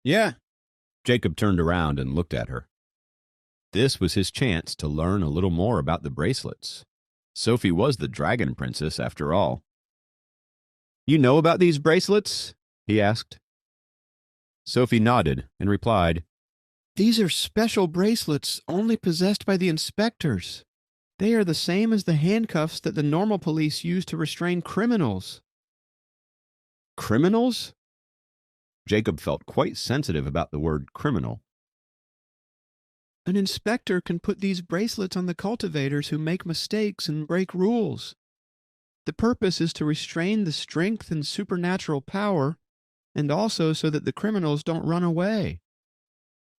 Yeah. Jacob turned around and looked at her. This was his chance to learn a little more about the bracelets. Sophie was the dragon princess, after all. You know about these bracelets? He asked. Sophie nodded and replied, These are special bracelets only possessed by the inspectors. They are the same as the handcuffs that the normal police use to restrain criminals. Criminals? Jacob felt quite sensitive about the word criminal. An inspector can put these bracelets on the cultivators who make mistakes and break rules. The purpose is to restrain the strength and supernatural power, and also so that the criminals don't run away.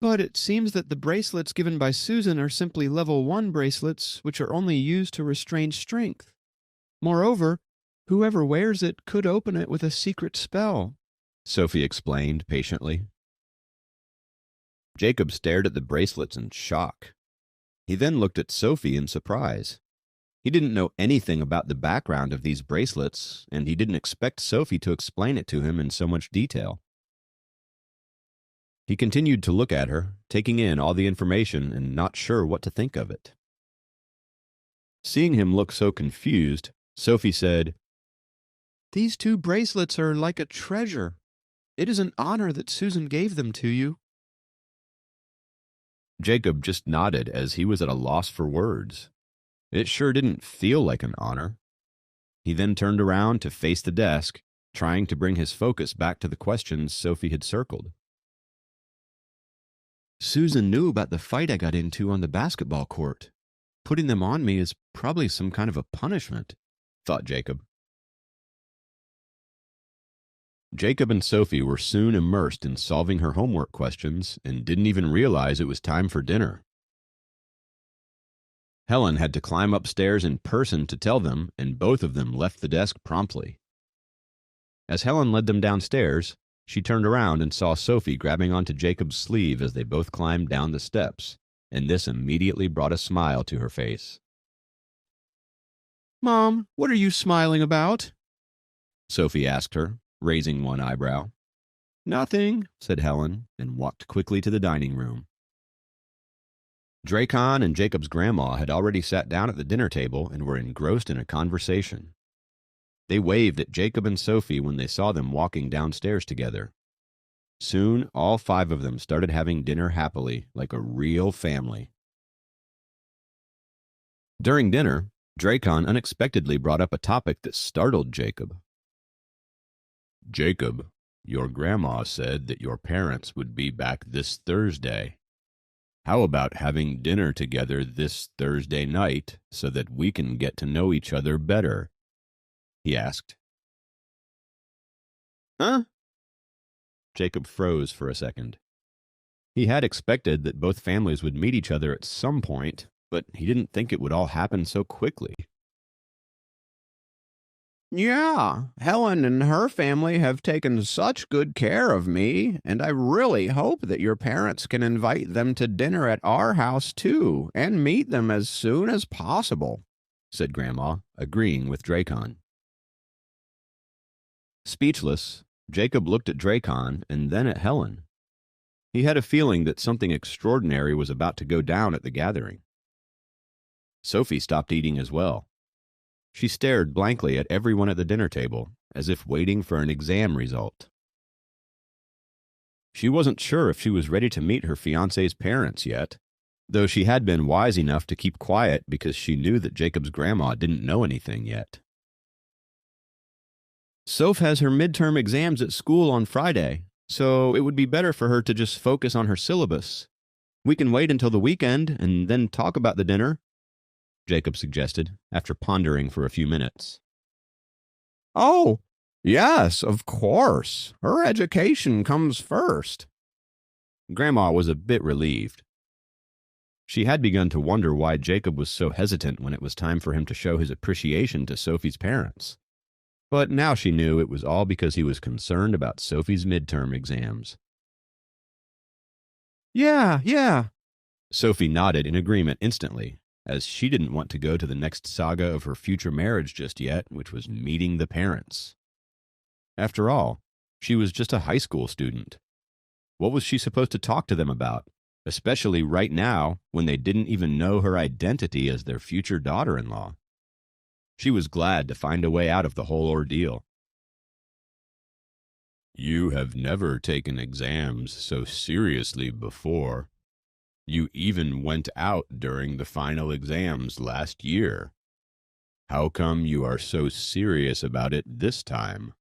But it seems that the bracelets given by Susan are simply level 1 bracelets, which are only used to restrain strength. Moreover, whoever wears it could open it with a secret spell, Sophie explained patiently. Jacob stared at the bracelets in shock. He then looked at Sophie in surprise. He didn't know anything about the background of these bracelets, and he didn't expect Sophie to explain it to him in so much detail. He continued to look at her, taking in all the information and not sure what to think of it. Seeing him look so confused, Sophie said, These 2 bracelets are like a treasure. It is an honor that Susan gave them to you. Jacob just nodded as he was at a loss for words. It sure didn't feel like an honor. He then turned around to face the desk, trying to bring his focus back to the questions Sophie had circled. Susan knew about the fight I got into on the basketball court. Putting them on me is probably some kind of a punishment, thought Jacob. Jacob and Sophie were soon immersed in solving her homework questions and didn't even realize it was time for dinner. Helen had to climb upstairs in person to tell them, and both of them left the desk promptly. As Helen led them downstairs, she turned around and saw Sophie grabbing onto Jacob's sleeve as they both climbed down the steps, and this immediately brought a smile to her face. Mom, what are you smiling about? Sophie asked her, raising one eyebrow. Nothing, said Helen, and walked quickly to the dining room. Dracon and Jacob's grandma had already sat down at the dinner table and were engrossed in a conversation. They waved at Jacob and Sophie when they saw them walking downstairs together. Soon, all 5 of them started having dinner happily, like a real family. During dinner, Dracon unexpectedly brought up a topic that startled Jacob. Jacob, your grandma said that your parents would be back this Thursday. How about having dinner together this Thursday night so that we can get to know each other better? He asked. Huh? Jacob froze for a second. He had expected that both families would meet each other at some point, but he didn't think it would all happen so quickly. Yeah, Helen and her family have taken such good care of me, and I really hope that your parents can invite them to dinner at our house too, and meet them as soon as possible, said Grandma, agreeing with Dracon. Speechless, Jacob looked at Dracon and then at Helen. He had a feeling that something extraordinary was about to go down at the gathering. Sophie stopped eating as well. She stared blankly at everyone at the dinner table, as if waiting for an exam result. She wasn't sure if she was ready to meet her fiancé's parents yet, though she had been wise enough to keep quiet because she knew that Jacob's grandma didn't know anything yet. Soph has her midterm exams at school on Friday, so it would be better for her to just focus on her syllabus. We can wait until the weekend and then talk about the dinner, Jacob suggested, after pondering for a few minutes. Oh, yes, of course. Her education comes first. Grandma was a bit relieved. She had begun to wonder why Jacob was so hesitant when it was time for him to show his appreciation to Sophie's parents. But now she knew it was all because he was concerned about Sophie's midterm exams. Yeah. Sophie nodded in agreement instantly, as she didn't want to go to the next saga of her future marriage just yet, which was meeting the parents. After all, she was just a high school student. What was she supposed to talk to them about, especially right now when they didn't even know her identity as their future daughter-in-law? She was glad to find a way out of the whole ordeal. You have never taken exams so seriously before. You even went out during the final exams last year. How come you are so serious about it this time?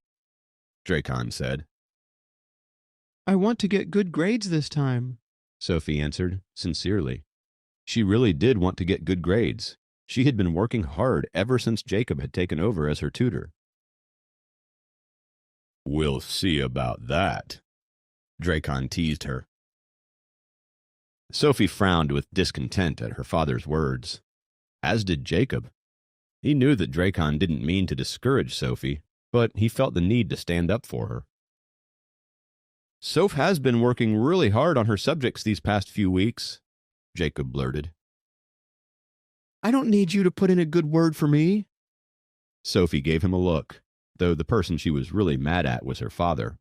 Dracon said. I want to get good grades this time, Sophie answered, sincerely. She really did want to get good grades. She had been working hard ever since Jacob had taken over as her tutor. We'll see about that, Dracon teased her. Sophie frowned with discontent at her father's words, as did Jacob. He knew that Dracon didn't mean to discourage Sophie, but he felt the need to stand up for her. Soph has been working really hard on her subjects these past few weeks, Jacob blurted. I don't need you to put in a good word for me. Sophie gave him a look, though the person she was really mad at was her father.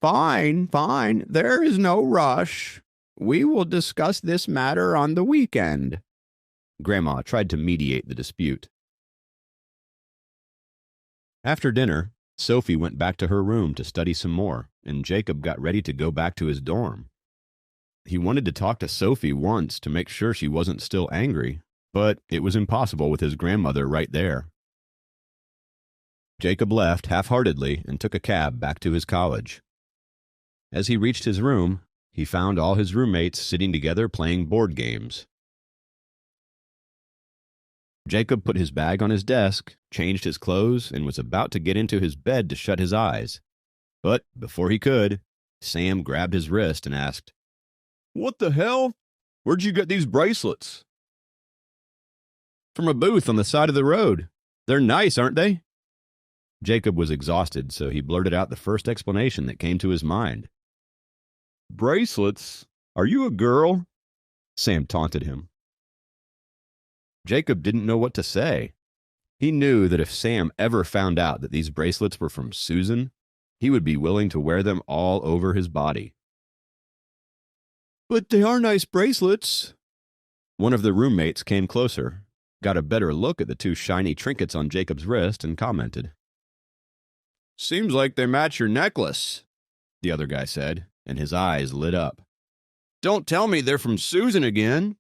Fine, fine. There is no rush. We will discuss this matter on the weekend. Grandma tried to mediate the dispute. After dinner, Sophie went back to her room to study some more, and Jacob got ready to go back to his dorm. He wanted to talk to Sophie once to make sure she wasn't still angry, but it was impossible with his grandmother right there. Jacob left half-heartedly and took a cab back to his college. As he reached his room, he found all his roommates sitting together playing board games. Jacob put his bag on his desk, changed his clothes, and was about to get into his bed to shut his eyes. But before he could, Sam grabbed his wrist and asked, "What the hell? Where'd you get these bracelets?" "From a booth on the side of the road. They're nice, aren't they?" Jacob was exhausted, so he blurted out the first explanation that came to his mind. "Bracelets? Are you a girl?" Sam taunted him. Jacob didn't know what to say. He knew that if Sam ever found out that these bracelets were from Susan, he would be willing to wear them all over his body. "But they are nice bracelets." One of the roommates came closer, got a better look at the two shiny trinkets on Jacob's wrist, and commented. "Seems like they match your necklace," the other guy said, and his eyes lit up. "Don't tell me they're from Susan again."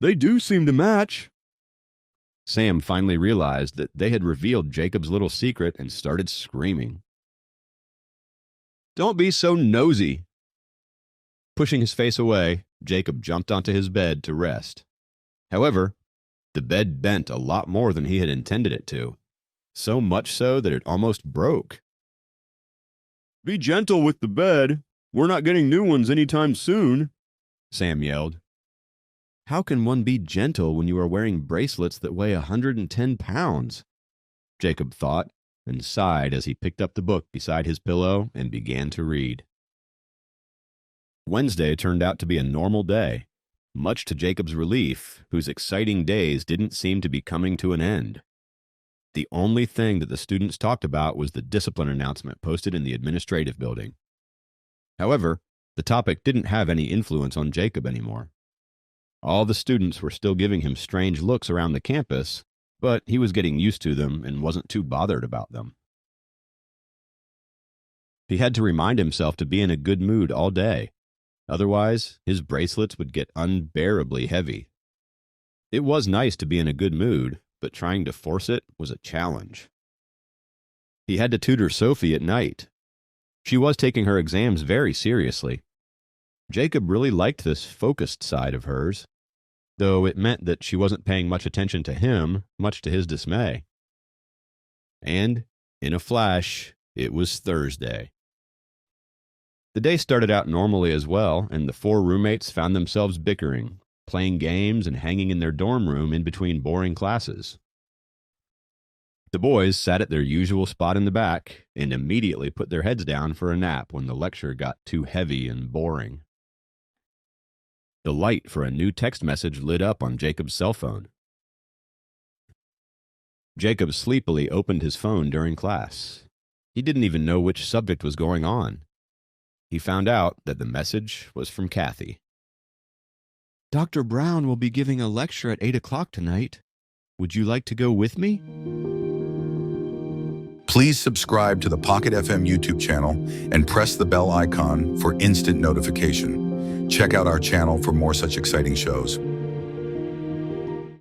"They do seem to match." Sam finally realized that they had revealed Jacob's little secret and started screaming. "Don't be so nosy." Pushing his face away, Jacob jumped onto his bed to rest. However, the bed bent a lot more than he had intended it to, so much so that it almost broke. "Be gentle with the bed. We're not getting new ones anytime soon," Sam yelled. How can one be gentle when you are wearing bracelets that weigh 110 pounds? Jacob thought, and sighed as he picked up the book beside his pillow and began to read. Wednesday turned out to be a normal day, much to Jacob's relief, whose exciting days didn't seem to be coming to an end. The only thing that the students talked about was the discipline announcement posted in the administrative building. However, the topic didn't have any influence on Jacob anymore. All the students were still giving him strange looks around the campus, but he was getting used to them and wasn't too bothered about them. He had to remind himself to be in a good mood all day. Otherwise, his bracelets would get unbearably heavy. It was nice to be in a good mood, but trying to force it was a challenge. He had to tutor Sophie at night. She was taking her exams very seriously. Jacob really liked this focused side of hers, though it meant that she wasn't paying much attention to him, much to his dismay. And, in a flash, it was Thursday. The day started out normally as well, and the four roommates found themselves bickering, playing games and hanging in their dorm room in between boring classes. The boys sat at their usual spot in the back and immediately put their heads down for a nap when the lecture got too heavy and boring. The light for a new text message lit up on Jacob's cell phone. Jacob sleepily opened his phone during class. He didn't even know which subject was going on. he found out that the message was from Kathy. Dr. Brown will be giving a lecture at 8 o'clock tonight. Would you like to go with me? Please subscribe to the Pocket FM YouTube channel and press the bell icon for instant notification. Check out our channel for more such exciting shows.